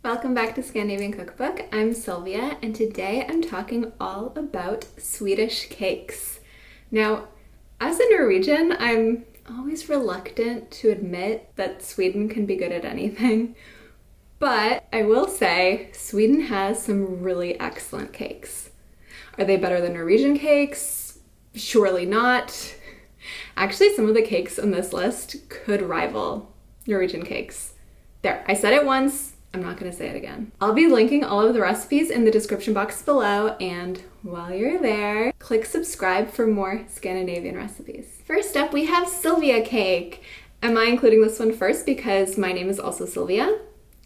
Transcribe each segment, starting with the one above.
Welcome back to Scandinavian Cookbook. I'm Sylvia, and today I'm talking all about Swedish cakes. Now, as a Norwegian, I'm always reluctant to admit that Sweden can be good at anything, but I will say Sweden has some really excellent cakes. Are they better than Norwegian cakes? Surely not. Actually, some of the cakes on this list could rival Norwegian cakes. There, I said it once. I'm not going to say it again. I'll be linking all of the recipes in the description box below, and while you're there, click subscribe for more Scandinavian recipes. First up, we have Sylvia cake. Am I including this one first because my name is also Sylvia?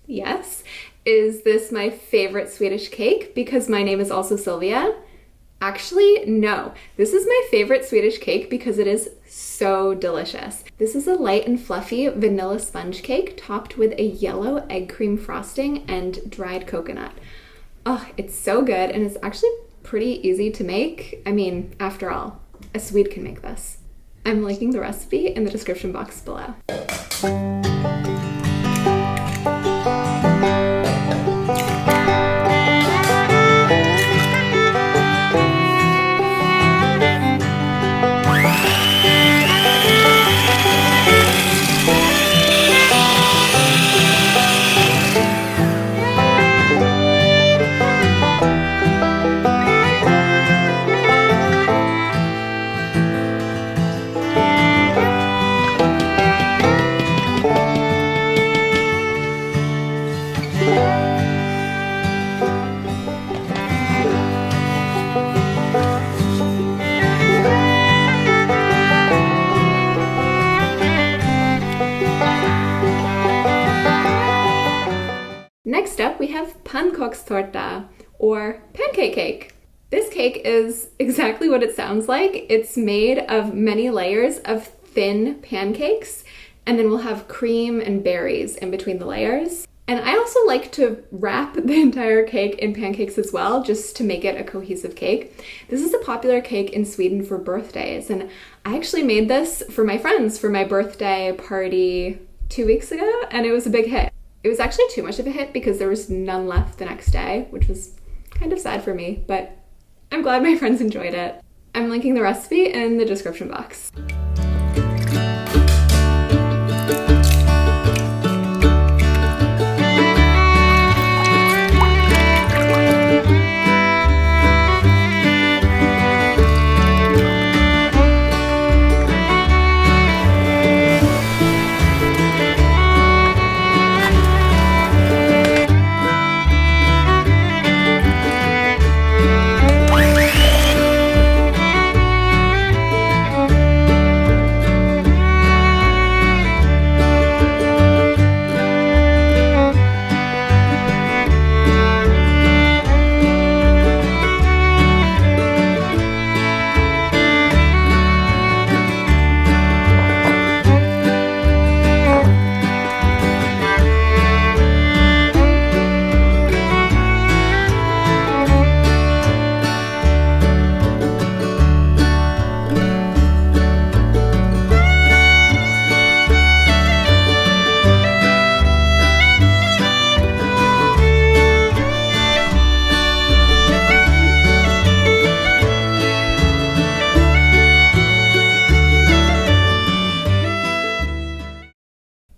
Yes. Is this my favorite Swedish cake because my name is also Sylvia? Actually, no. This is my favorite Swedish cake because it is so delicious. This is a light and fluffy vanilla sponge cake topped with a yellow egg cream frosting and dried coconut. Oh, it's so good, and it's actually pretty easy to make. I mean, after all, a Swede can make this. I'm linking the recipe in the description box below. Next up, we have Pancake Tort, or pancake cake. This cake is exactly what it sounds like. It's made of many layers of thin pancakes, and then we'll have cream and berries in between the layers. And I also like to wrap the entire cake in pancakes as well, just to make it a cohesive cake. This is a popular cake in Sweden for birthdays, and I actually made this for my friends for my birthday party 2 weeks ago, and it was a big hit. It was actually too much of a hit because there was none left the next day, which was kind of sad for me, but I'm glad my friends enjoyed it. I'm linking the recipe in the description box.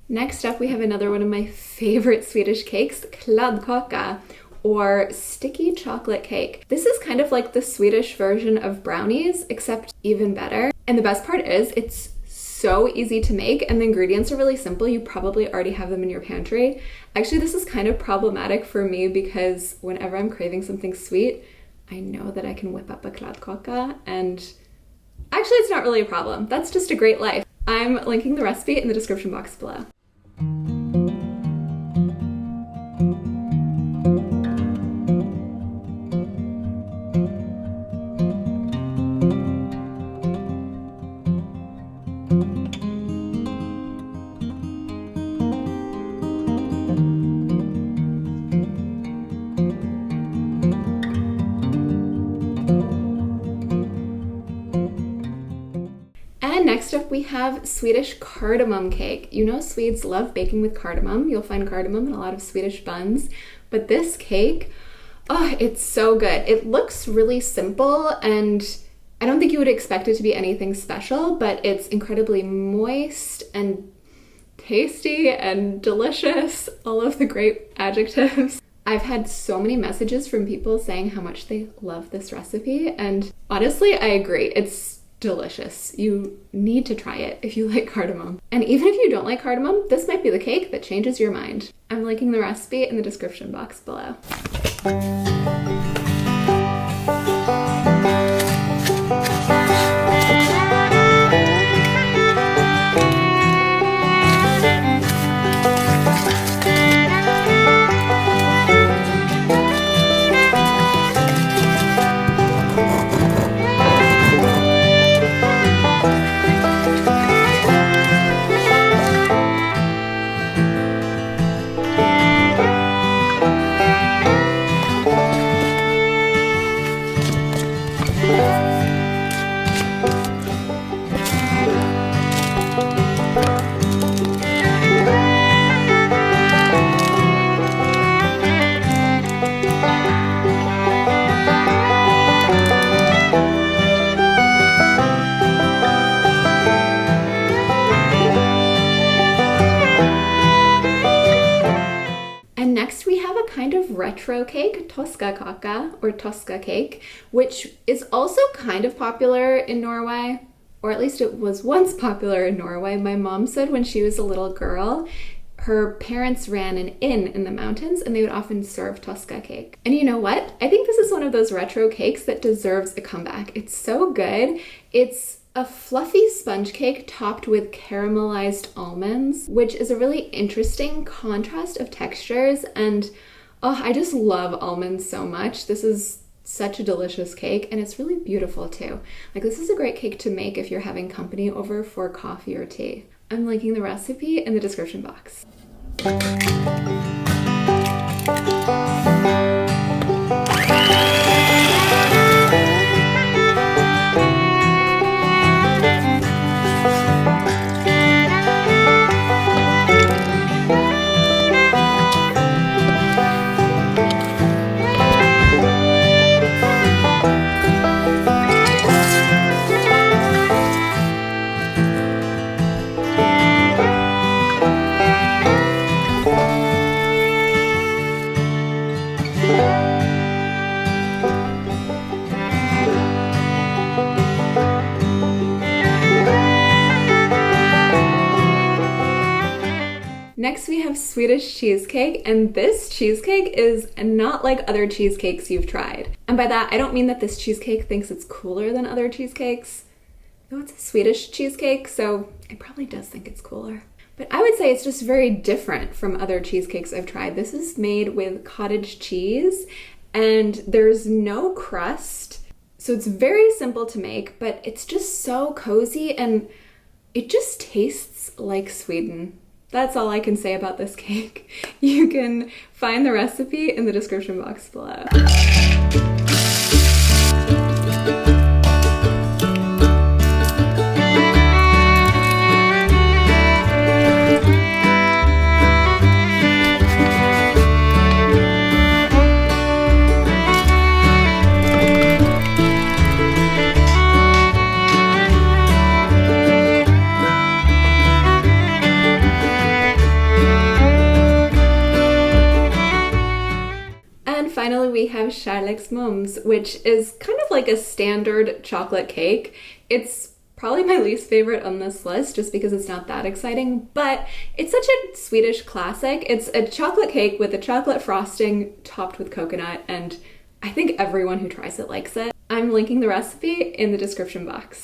Next up, we have another one of my favorite Swedish cakes, kladdkaka, or sticky chocolate cake. This is kind of like the Swedish version of brownies, except even better. And the best part is it's so easy to make, and the ingredients are really simple. You probably already have them in your pantry. Actually, this is kind of problematic for me because whenever I'm craving something sweet, I know that I can whip up a kladdkaka, and actually it's not really a problem. That's just a great life. I'm linking the recipe in the description box below. we have Swedish cardamom cake. You know Swedes love baking with cardamom. You'll find cardamom in a lot of Swedish buns. But this cake, oh, it's so good. It looks really simple, and I don't think you would expect it to be anything special, but it's incredibly moist and tasty and delicious. All of the great adjectives. I've had so many messages from people saying how much they love this recipe, and honestly, I agree. It's delicious. You need to try it if you like cardamom. And even if you don't like cardamom, this might be the cake that changes your mind. I'm linking the recipe in the description box below. Next we have a kind of retro cake, Tusa or Tusa Cake, which is also kind of popular in Norway, or at least it was once popular in Norway. My mom said when she was a little girl, her parents ran an inn in the mountains and they would often serve Tusa Cake. And you know what? I think this is one of those retro cakes that deserves a comeback. It's so good. It's a fluffy sponge cake topped with caramelized almonds, which is a really interesting contrast of textures. And oh, I just love almonds so much. This is such a delicious cake, and it's really beautiful too. Like, this is a great cake to make if you're having company over for coffee or tea. I'm linking the recipe in the description box. Next we have Swedish cheesecake, and this cheesecake is not like other cheesecakes you've tried. And by that, I don't mean that this cheesecake thinks it's cooler than other cheesecakes. Though it's a Swedish cheesecake, so it probably does think it's cooler. But I would say it's just very different from other cheesecakes I've tried. This is made with cottage cheese, and there's no crust. So it's very simple to make, but it's just so cozy, and it just tastes like Sweden. That's all I can say about this cake. You can find the recipe in the description box below. Finally, we have Kärleksmums, which is kind of like a standard chocolate cake. It's probably my least favorite on this list just because it's not that exciting, but it's such a Swedish classic. It's a chocolate cake with a chocolate frosting topped with coconut, and I think everyone who tries it likes it. I'm linking the recipe in the description box.